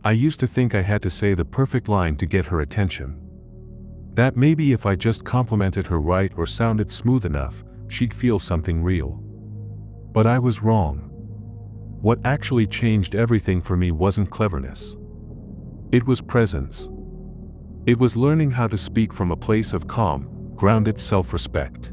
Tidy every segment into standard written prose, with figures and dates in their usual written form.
I used to think I had to say the perfect line to get her attention. That maybe if I just complimented her right or sounded smooth enough, she'd feel something real. But I was wrong. What actually changed everything for me wasn't cleverness. It was presence. It was learning how to speak from a place of calm, grounded self-respect.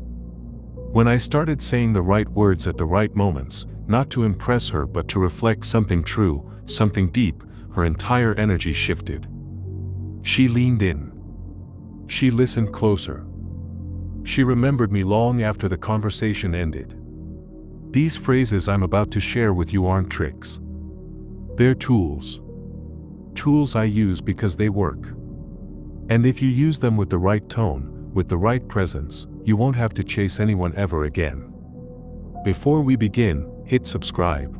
When I started saying the right words at the right moments, not to impress her but to reflect something true, something deep, her entire energy shifted. She leaned in. She listened closer. She remembered me long after the conversation ended. These phrases I'm about to share with you aren't tricks. They're tools. Tools I use because they work. And if you use them with the right tone, with the right presence, you won't have to chase anyone ever again. Before we begin, hit subscribe.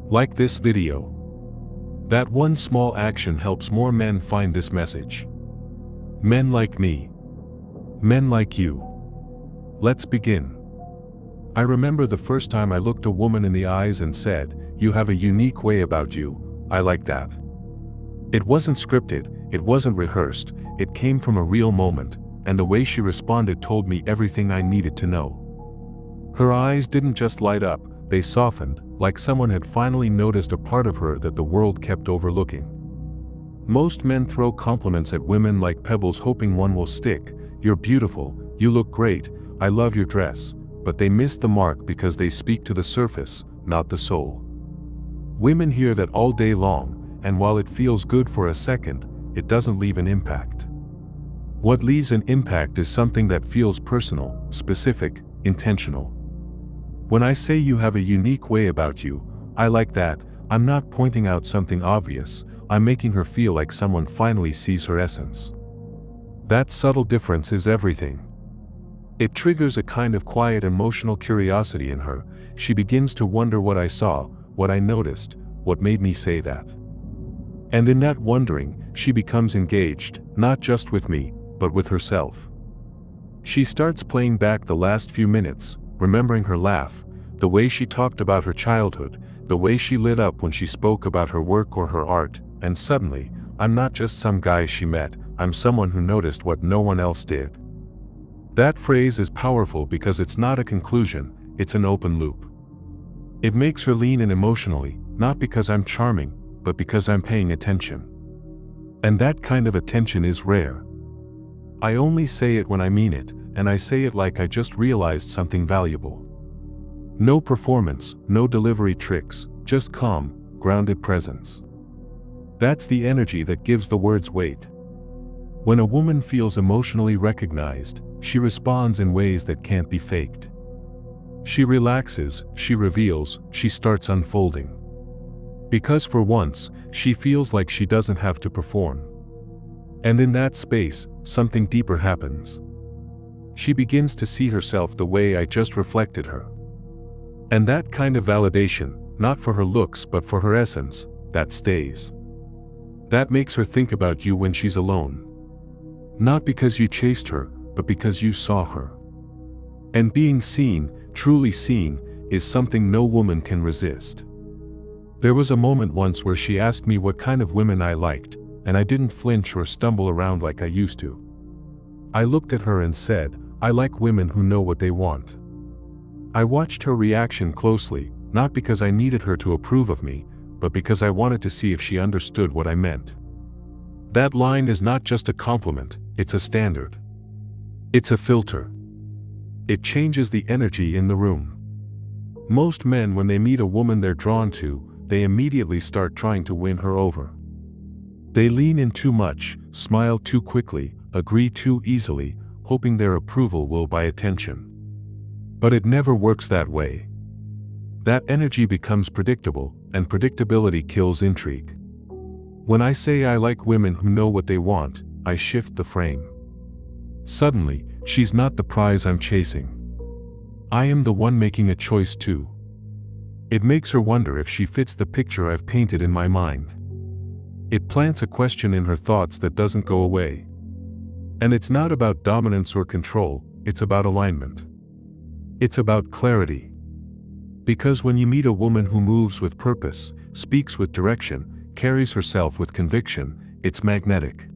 Like this video. That one small action helps more men find this message. Men like me. Men like you. Let's begin. I remember the first time I looked a woman in the eyes and said, "You have a unique way about you, I like that." It wasn't scripted, it wasn't rehearsed, it came from a real moment, and the way she responded told me everything I needed to know. Her eyes didn't just light up, they softened, like someone had finally noticed a part of her that the world kept overlooking. Most men throw compliments at women like pebbles hoping one will stick. "You're beautiful, you look great, I love your dress," but they miss the mark because they speak to the surface, not the soul. Women hear that all day long, and while it feels good for a second, it doesn't leave an impact. What leaves an impact is something that feels personal, specific, intentional. When I say you have a unique way about you, I like that, I'm not pointing out something obvious, I'm making her feel like someone finally sees her essence. That subtle difference is everything. It triggers a kind of quiet emotional curiosity in her. She begins to wonder what I saw, what I noticed, what made me say that. And in that wondering, she becomes engaged, not just with me, but with herself. She starts playing back the last few minutes, remembering her laugh, the way she talked about her childhood, the way she lit up when she spoke about her work or her art, and suddenly, I'm not just some guy she met, I'm someone who noticed what no one else did. That phrase is powerful because it's not a conclusion, it's an open loop. It makes her lean in emotionally, not because I'm charming, but because I'm paying attention. And that kind of attention is rare. I only say it when I mean it, and I say it like I just realized something valuable. No performance, no delivery tricks, just calm, grounded presence. That's the energy that gives the words weight. When a woman feels emotionally recognized, she responds in ways that can't be faked. She relaxes, she reveals, she starts unfolding. Because for once, she feels like she doesn't have to perform. And in that space, something deeper happens. She begins to see herself the way I just reflected her. And that kind of validation, not for her looks but for her essence, that stays. That makes her think about you when she's alone. Not because you chased her, but because you saw her. And being seen, truly seen, is something no woman can resist. There was a moment once where she asked me what kind of women I liked, and I didn't flinch or stumble around like I used to. I looked at her and said, "I like women who know what they want." I watched her reaction closely, not because I needed her to approve of me, but because I wanted to see if she understood what I meant. That line is not just a compliment, it's a standard. It's a filter. It changes the energy in the room. Most men, when they meet a woman they're drawn to, they immediately start trying to win her over. They lean in too much, smile too quickly, agree too easily, hoping their approval will buy attention. But it never works that way. That energy becomes predictable, and predictability kills intrigue. When I say I like women who know what they want, I shift the frame. Suddenly, she's not the prize I'm chasing. I am the one making a choice too. It makes her wonder if she fits the picture I've painted in my mind. It plants a question in her thoughts that doesn't go away. And it's not about dominance or control, it's about alignment. It's about clarity. Because when you meet a woman who moves with purpose, speaks with direction, carries herself with conviction, it's magnetic.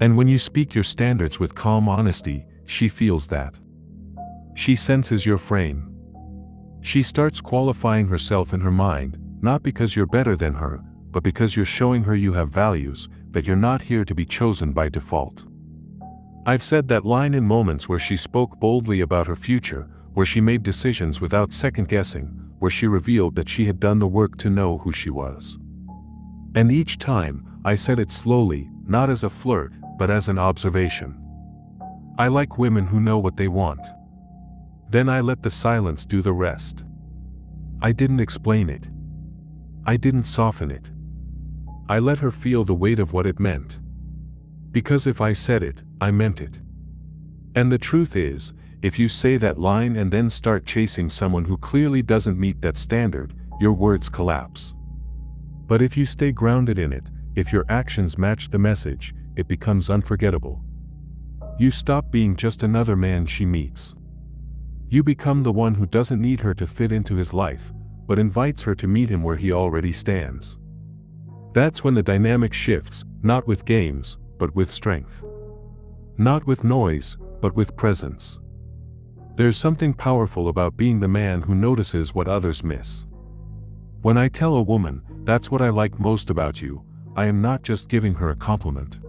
And when you speak your standards with calm honesty, she feels that. She senses your frame. She starts qualifying herself in her mind, not because you're better than her, but because you're showing her you have values, that you're not here to be chosen by default. I've said that line in moments where she spoke boldly about her future, where she made decisions without second-guessing, where she revealed that she had done the work to know who she was. And each time, I said it slowly, not as a flirt, but as an observation. I like women who know what they want. Then I let the silence do the rest. I didn't explain it. I didn't soften it. I let her feel the weight of what it meant. Because if I said it, I meant it. And the truth is, if you say that line and then start chasing someone who clearly doesn't meet that standard, your words collapse. But if you stay grounded in it, if your actions match the message, it becomes unforgettable. You stop being just another man she meets. You become the one who doesn't need her to fit into his life, but invites her to meet him where he already stands. That's when the dynamic shifts, not with games, but with strength. Not with noise, but with presence. There's something powerful about being the man who notices what others miss. When I tell a woman, that's what I like most about you, I am not just giving her a compliment.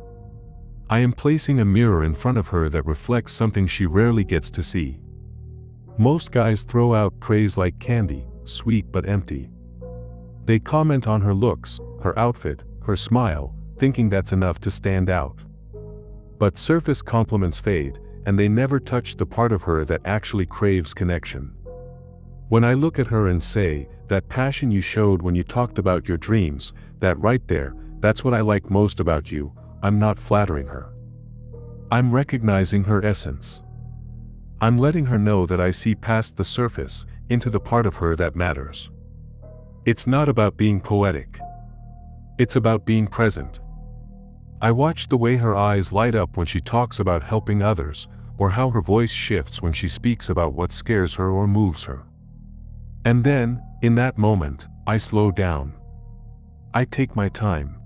I am placing a mirror in front of her that reflects something she rarely gets to see. Most guys throw out praise like candy, sweet but empty. They comment on her looks, her outfit, her smile, thinking that's enough to stand out. But surface compliments fade, and they never touch the part of her that actually craves connection. When I look at her and say, that passion you showed when you talked about your dreams, that right there, that's what I like most about you, I'm not flattering her. I'm recognizing her essence. I'm letting her know that I see past the surface, into the part of her that matters. It's not about being poetic. It's about being present. I watch the way her eyes light up when she talks about helping others, or how her voice shifts when she speaks about what scares her or moves her. And then, in that moment, I slow down. I take my time.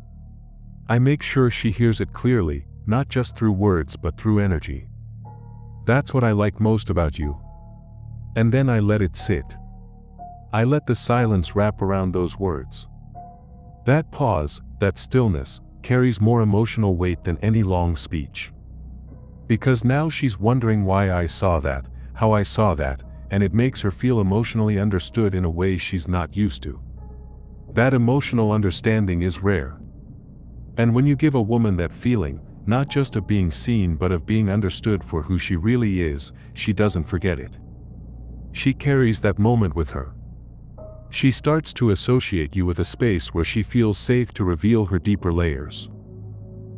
I make sure she hears it clearly, not just through words but through energy. That's what I like most about you. And then I let it sit. I let the silence wrap around those words. That pause, that stillness, carries more emotional weight than any long speech. Because now she's wondering why I saw that, how I saw that, and it makes her feel emotionally understood in a way she's not used to. That emotional understanding is rare. And when you give a woman that feeling, not just of being seen but of being understood for who she really is, she doesn't forget it. She carries that moment with her. She starts to associate you with a space where she feels safe to reveal her deeper layers.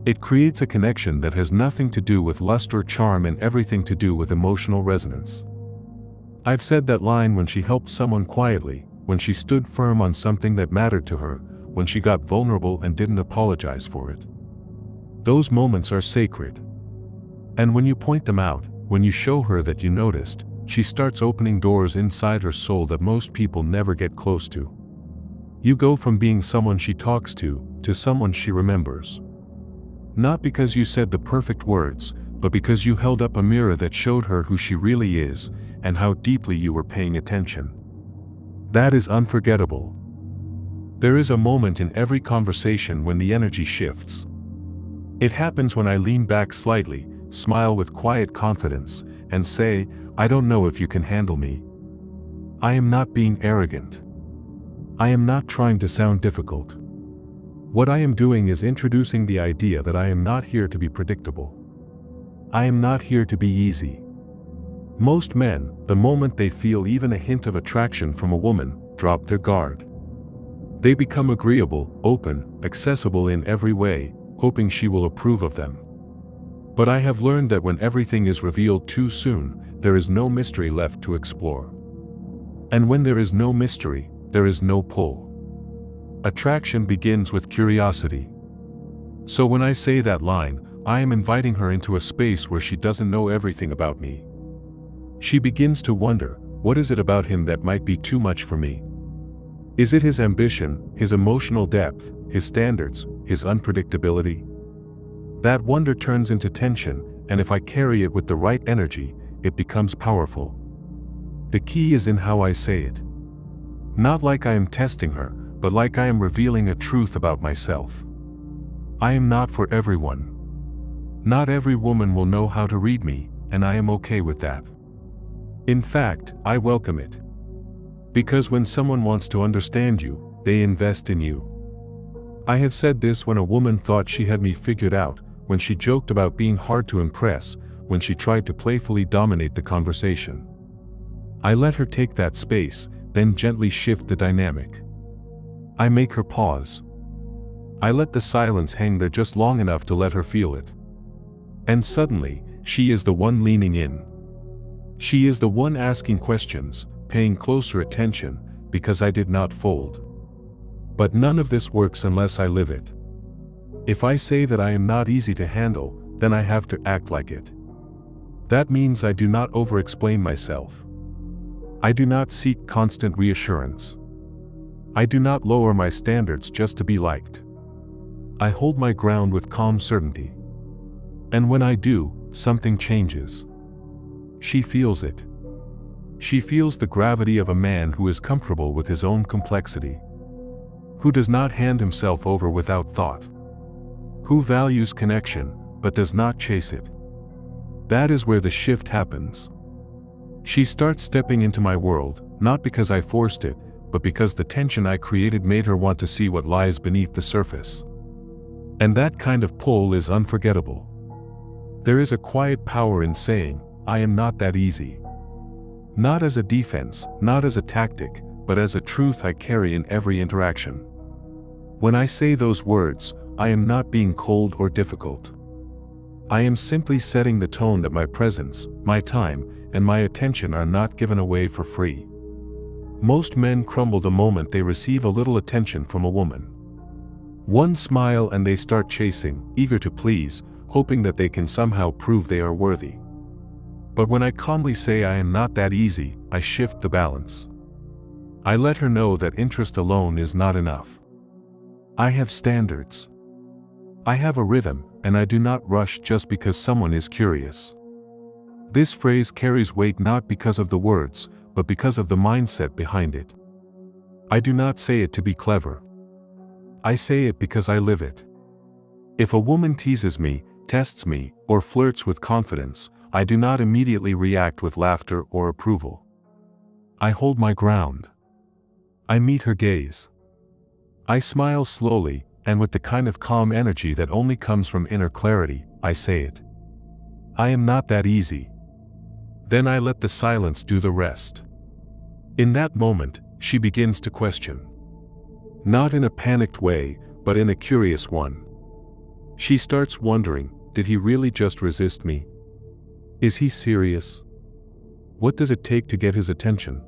It creates a connection that has nothing to do with lust or charm and everything to do with emotional resonance. I've said that line when she helped someone quietly, when she stood firm on something that mattered to her, when she got vulnerable and didn't apologize for it. Those moments are sacred. And when you point them out, when you show her that you noticed, she starts opening doors inside her soul that most people never get close to. You go from being someone she talks to someone she remembers. Not because you said the perfect words, but because you held up a mirror that showed her who she really is, and how deeply you were paying attention. That is unforgettable. There is a moment in every conversation when the energy shifts. It happens when I lean back slightly, smile with quiet confidence, and say, I don't know if you can handle me. I am not being arrogant. I am not trying to sound difficult. What I am doing is introducing the idea that I am not here to be predictable. I am not here to be easy. Most men, the moment they feel even a hint of attraction from a woman, drop their guard. They become agreeable, open, accessible in every way, hoping she will approve of them. But I have learned that when everything is revealed too soon, there is no mystery left to explore. And when there is no mystery, there is no pull. Attraction begins with curiosity. So when I say that line, I am inviting her into a space where she doesn't know everything about me. She begins to wonder, what is it about him that might be too much for me? Is it his ambition, his emotional depth, his standards, his unpredictability? That wonder turns into tension, and if I carry it with the right energy, it becomes powerful. The key is in how I say it. Not like I am testing her, but like I am revealing a truth about myself. I am not for everyone. Not every woman will know how to read me, and I am okay with that. In fact, I welcome it. Because when someone wants to understand you, they invest in you. I have said this when a woman thought she had me figured out, when she joked about being hard to impress, when she tried to playfully dominate the conversation. I let her take that space, then gently shift the dynamic. I make her pause. I let the silence hang there just long enough to let her feel it. And suddenly, she is the one leaning in. She is the one asking questions, paying closer attention, because I did not fold. But none of this works unless I live it. If I say that I am not easy to handle, then I have to act like it. That means I do not over-explain myself. I do not seek constant reassurance. I do not lower my standards just to be liked. I hold my ground with calm certainty. And when I do, something changes. She feels it. She feels the gravity of a man who is comfortable with his own complexity. Who does not hand himself over without thought. Who values connection, but does not chase it. That is where the shift happens. She starts stepping into my world, not because I forced it, but because the tension I created made her want to see what lies beneath the surface. And that kind of pull is unforgettable. There is a quiet power in saying, I am not that easy. Not as a defense, not as a tactic, but as a truth I carry in every interaction. When I say those words, I am not being cold or difficult. I am simply setting the tone that my presence, my time, and my attention are not given away for free. Most men crumble the moment they receive a little attention from a woman. One smile and they start chasing, eager to please, hoping that they can somehow prove they are worthy. But when I calmly say I am not that easy, I shift the balance. I let her know that interest alone is not enough. I have standards. I have a rhythm, and I do not rush just because someone is curious. This phrase carries weight not because of the words, but because of the mindset behind it. I do not say it to be clever. I say it because I live it. If a woman teases me, tests me, or flirts with confidence, I do not immediately react with laughter or approval. I hold my ground. I meet her gaze. I smile slowly, and with the kind of calm energy that only comes from inner clarity, I say it. I am not that easy. Then I let the silence do the rest. In that moment, she begins to question. Not in a panicked way, but in a curious one. She starts wondering, did he really just resist me? Is he serious? What does it take to get his attention?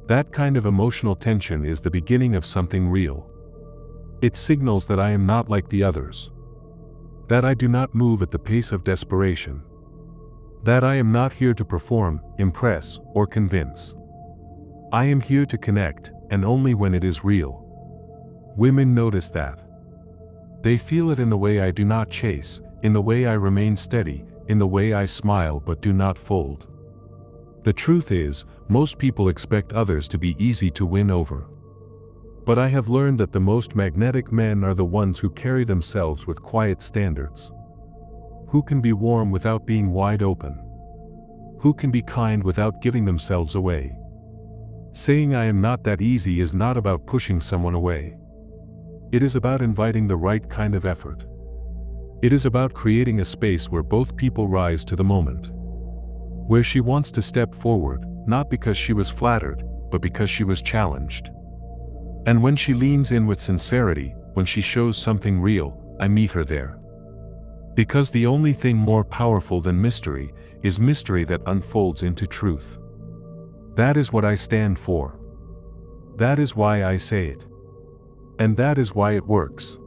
That kind of emotional tension is the beginning of something real. It signals that I am not like the others. That I do not move at the pace of desperation. That I am not here to perform, impress, or convince. I am here to connect, and only when it is real. Women notice that. They feel it in the way I do not chase, in the way I remain steady, in the way I smile but do not fold. The truth is, most people expect others to be easy to win over. But I have learned that the most magnetic men are the ones who carry themselves with quiet standards. Who can be warm without being wide open? Who can be kind without giving themselves away? Saying I am not that easy is not about pushing someone away. It is about inviting the right kind of effort. It is about creating a space where both people rise to the moment. Where she wants to step forward, not because she was flattered, but because she was challenged. And when she leans in with sincerity, when she shows something real, I meet her there. Because the only thing more powerful than mystery is mystery that unfolds into truth. That is what I stand for. That is why I say it. And that is why it works.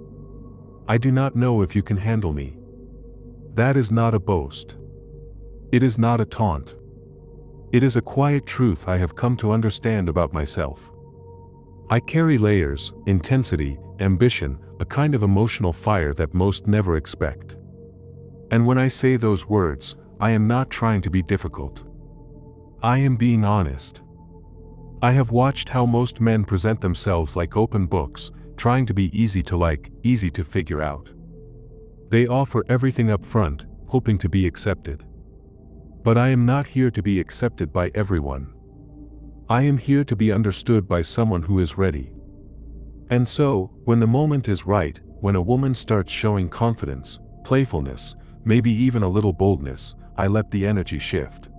I do not know if you can handle me. That is not a boast. It is not a taunt. It is a quiet truth I have come to understand about myself. I carry layers, intensity, ambition, a kind of emotional fire that most never expect. And when I say those words, I am not trying to be difficult. I am being honest. I have watched how most men present themselves like open books, trying to be easy to like, easy to figure out. They offer everything up front, hoping to be accepted. But I am not here to be accepted by everyone. I am here to be understood by someone who is ready. And so, when the moment is right, when a woman starts showing confidence, playfulness, maybe even a little boldness, I let the energy shift.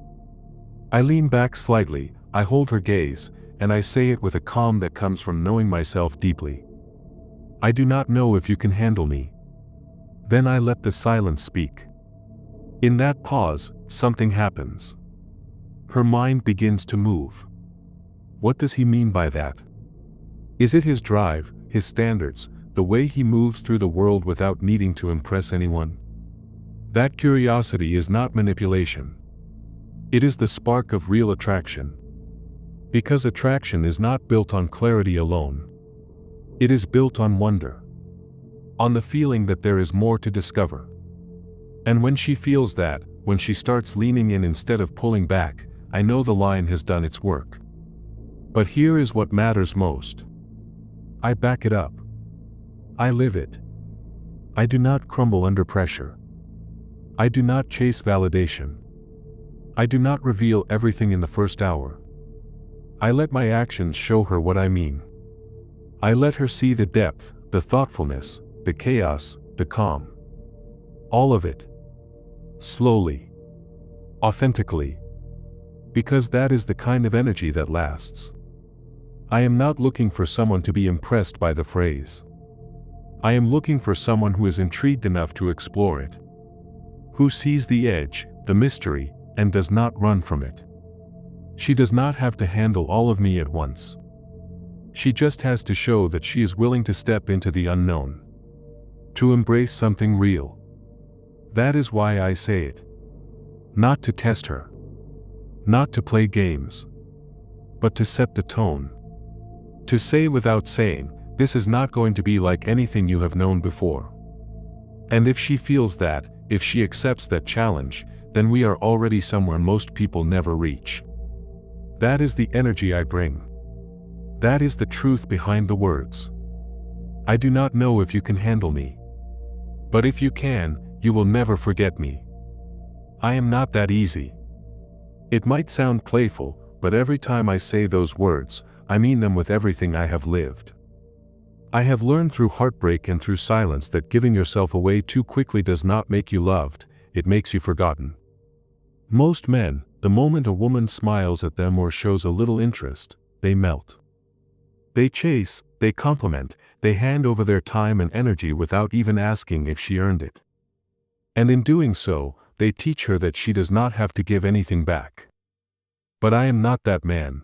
I lean back slightly, I hold her gaze, and I say it with a calm that comes from knowing myself deeply. I do not know if you can handle me. Then I let the silence speak. In that pause, something happens. Her mind begins to move. What does he mean by that? Is it his drive, his standards, the way he moves through the world without needing to impress anyone? That curiosity is not manipulation. It is the spark of real attraction. Because attraction is not built on clarity alone. It is built on wonder. On the feeling that there is more to discover. And when she feels that, when she starts leaning in instead of pulling back, I know the line has done its work. But here is what matters most. I back it up. I live it. I do not crumble under pressure. I do not chase validation. I do not reveal everything in the first hour. I let my actions show her what I mean. I let her see the depth, the thoughtfulness, the chaos, the calm. All of it. Slowly. Authentically. Because that is the kind of energy that lasts. I am not looking for someone to be impressed by the phrase. I am looking for someone who is intrigued enough to explore it. Who sees the edge, the mystery, and does not run from it. She does not have to handle all of me at once. She just has to show that she is willing to step into the unknown. To embrace something real. That is why I say it. Not to test her. Not to play games. But to set the tone. To say without saying, this is not going to be like anything you have known before. And if she feels that, if she accepts that challenge, then we are already somewhere most people never reach. That is the energy I bring. That is the truth behind the words. I do not know if you can handle me. But if you can, you will never forget me. I am not that easy. It might sound playful, but every time I say those words, I mean them with everything I have lived. I have learned through heartbreak and through silence that giving yourself away too quickly does not make you loved, it makes you forgotten. Most men, the moment a woman smiles at them or shows a little interest, they melt. They chase, they compliment, they hand over their time and energy without even asking if she earned it. And in doing so, they teach her that she does not have to give anything back. But I am not that man.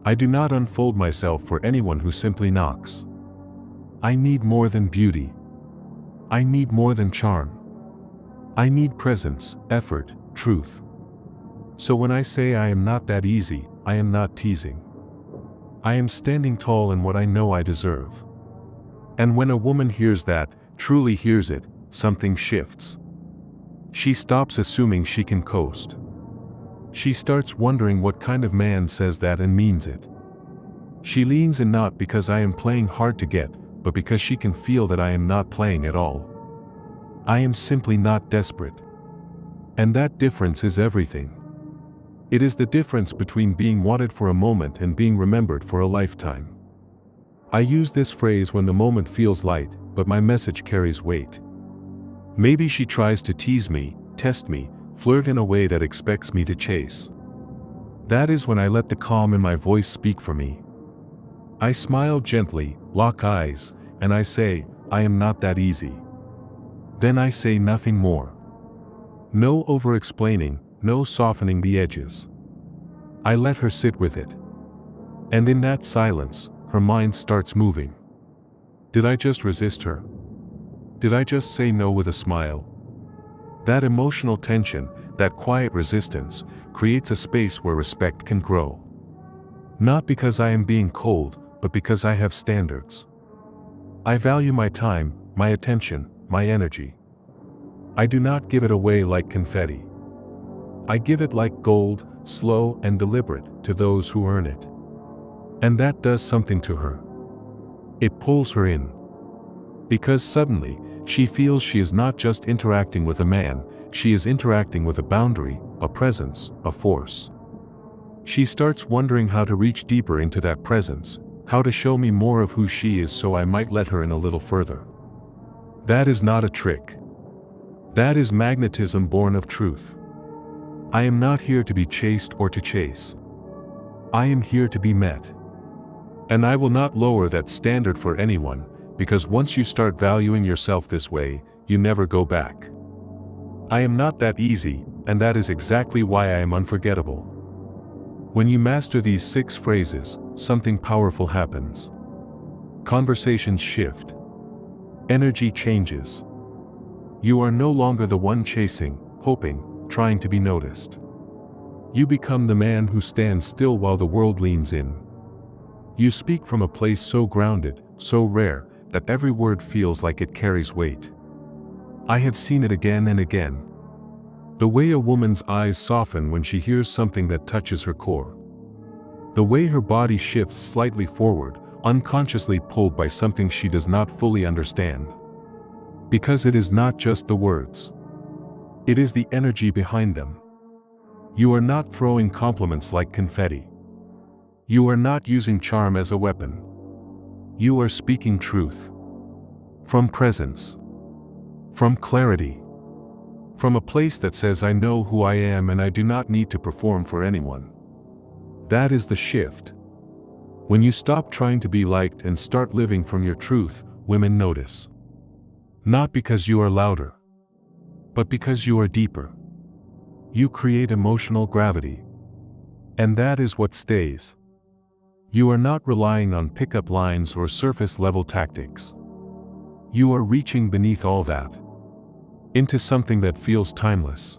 I do not unfold myself for anyone who simply knocks. I need more than beauty. I need more than charm. I need presence, effort, truth. So when I say I am not that easy, I am not teasing. I am standing tall in what I know I deserve. And when a woman hears that, truly hears it, something shifts. She stops assuming she can coast. She starts wondering what kind of man says that and means it. She leans in not because I am playing hard to get, but because she can feel that I am not playing at all. I am simply not desperate. And that difference is everything. It is the difference between being wanted for a moment and being remembered for a lifetime. I use this phrase when the moment feels light, but my message carries weight. Maybe she tries to tease me, test me, flirt in a way that expects me to chase. That is when I let the calm in my voice speak for me. I smile gently, lock eyes, and I say, I am not that easy. Then I say nothing more. No over-explaining, no softening the edges. I let her sit with it. And in that silence, her mind starts moving. Did I just resist her? Did I just say no with a smile? That emotional tension, that quiet resistance, creates a space where respect can grow. Not because I am being cold, but because I have standards. I value my time, my attention, my energy. I do not give it away like confetti. I give it like gold, slow and deliberate, to those who earn it. And that does something to her. It pulls her in. Because suddenly, she feels she is not just interacting with a man, she is interacting with a boundary, a presence, a force. She starts wondering how to reach deeper into that presence, how to show me more of who she is so I might let her in a little further. That is not a trick. That is magnetism born of truth. I am not here to be chased or to chase. I am here to be met. And I will not lower that standard for anyone, because once you start valuing yourself this way, you never go back. I am not that easy, and that is exactly why I am unforgettable. When you master these 6 phrases, something powerful happens. Conversations shift. Energy changes. You are no longer the one chasing, hoping, trying to be noticed. You become the man who stands still while the world leans in. You speak from a place so grounded, so rare, that every word feels like it carries weight. I have seen it again and again. The way a woman's eyes soften when she hears something that touches her core. The way her body shifts slightly forward, unconsciously pulled by something she does not fully understand. Because it is not just the words. It is the energy behind them. You are not throwing compliments like confetti. You are not using charm as a weapon. You are speaking truth. From presence. From clarity. From a place that says I know who I am and I do not need to perform for anyone. That is the shift. When you stop trying to be liked and start living from your truth, women notice. Not because you are louder, but because you are deeper. You create emotional gravity. And that is what stays. You are not relying on pickup lines or surface-level tactics. You are reaching beneath all that. Into something that feels timeless.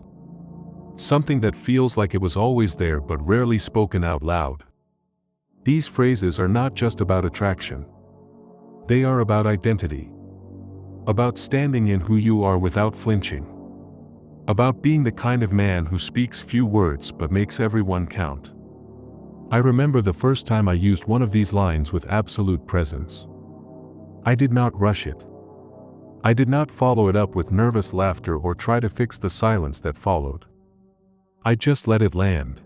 Something that feels like it was always there but rarely spoken out loud. These phrases are not just about attraction. They are about identity. About standing in who you are without flinching. About being the kind of man who speaks few words but makes everyone count. I remember the first time I used one of these lines with absolute presence. I did not rush it. I did not follow it up with nervous laughter or try to fix the silence that followed. I just let it land.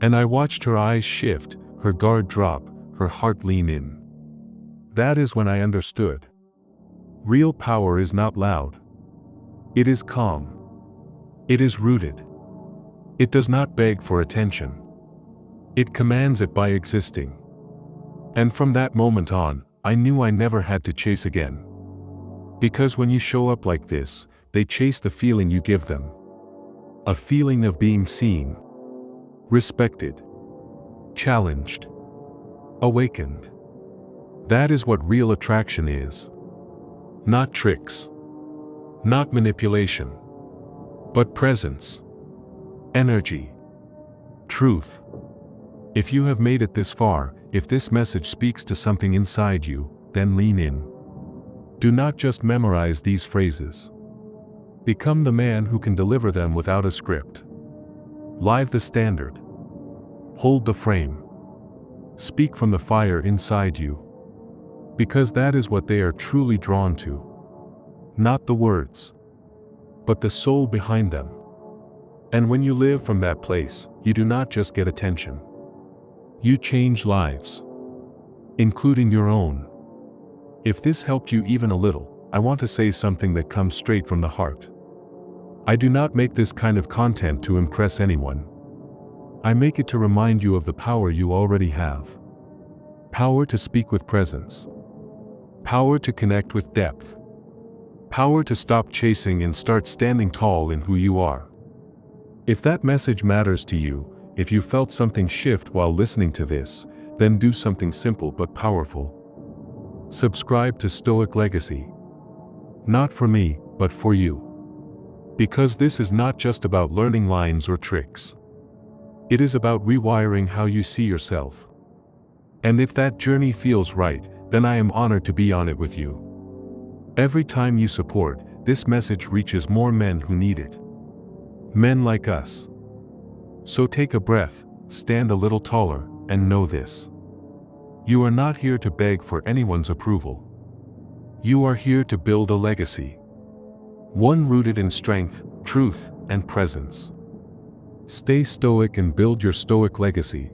And I watched her eyes shift, her guard drop, her heart lean in. That is when I understood. Real power is not loud. It is calm. It is rooted. It does not beg for attention. It commands it by existing. And from that moment on, I knew I never had to chase again. Because when you show up like this, they chase the feeling you give them. A feeling of being seen, respected, challenged, awakened. That is what real attraction is. Not tricks. Not manipulation. But presence. Energy. Truth. If you have made it this far, if this message speaks to something inside you, then lean in. Do not just memorize these phrases. Become the man who can deliver them without a script. Live the standard. Hold the frame. Speak from the fire inside you. Because that is what they are truly drawn to. Not the words, but the soul behind them. And when you live from that place, you do not just get attention. You change lives, including your own. If this helped you even a little, I want to say something that comes straight from the heart. I do not make this kind of content to impress anyone. I make it to remind you of the power you already have. Power to speak with presence. Power to connect with depth. Power to stop chasing and start standing tall in who you are. If that message matters to you, if you felt something shift while listening to this, then do something simple but powerful. Subscribe to Stoic Legacy. Not for me, but for you. Because this is not just about learning lines or tricks. It is about rewiring how you see yourself. And if that journey feels right, then I am honored to be on it with you. Every time you support, this message reaches more men who need it. Men like us. So take a breath, stand a little taller, and know this. You are not here to beg for anyone's approval. You are here to build a legacy. One rooted in strength, truth, and presence. Stay stoic and build your stoic legacy,